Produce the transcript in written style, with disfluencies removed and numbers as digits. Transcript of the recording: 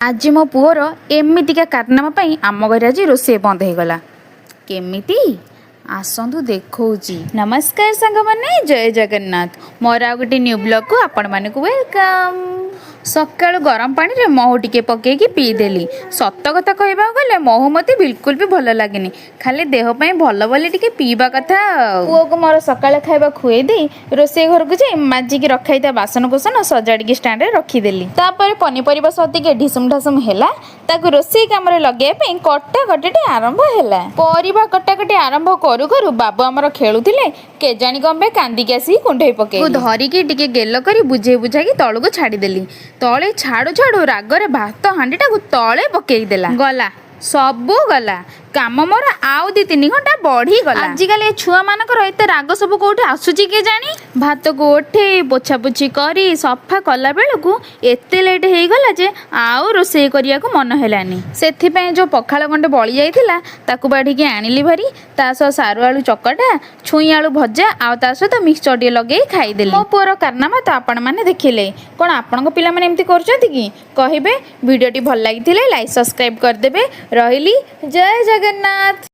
आज मो पुअर एमतीका कारनामा पई आम घर आज रोसे बंद हो गला केमिति आसतु देखौची। नमस्कार सांग माने जय जगन्नाथ मोर आ गोटे न्यू ब्लॉग को आपण माने को वेलकम। सकाळ गरम पानी रे महू टिके पकेकी पीदेली। सत कथा कहबा गले महू मते बिल्कुल भी भल लागेनी, खाली देह पई भल बोली टिके पीबा कथा। पुओ को मोर सकाळ खाइबा खुए दे रोसे घर को जे माजी की रखाइता बासन कुसन सजाड़ी की स्टैंड रे रखी देली। तापर पनीपरिबा सती के ढिसुम ढासुम हेला ताको रोसे काम रे लगे पई कटा कटाटी आरंभ हेला। परिबा कटाकटी आरंभ करू करू बाबू हमर खेलुथिले के जानी गंबे कांदी के आसी कुंढई पके धरी की टिके गेल करी बुझे बुझा की तळु को छाडी देली। तले छाड़ू छाड़ू रागरे भात हांडीटा तले पकई देला गला सबू गला काम मोर आउ 2-3 घंटा बढ़ी गला। आजिकल छुआ मानकर एते राग सब कोठी आसुची के जानी भात को उठे पोछा पोछी करी सफा कला बेलकू एते लेट हे गला जे आउ रोसे करिया को मन हेलानी। सेथि पय जो पखाळ गंडे बळी जाईथिला ताकू बाढी के आनिली भरी ता सो सारू आलू चकटा छुई आलू भजा आ ता सो तो मिक्सचर डी लगे खाई देली। मो पुअर कारनामा तो आपण माने देखिले कोन आपण को पिला माने एम्ति करछथि की कहिबे। वीडियो टी भल लागिथिले लाइक सब्सक्राइब कर देबे। रहिली जय जगन्नाथ।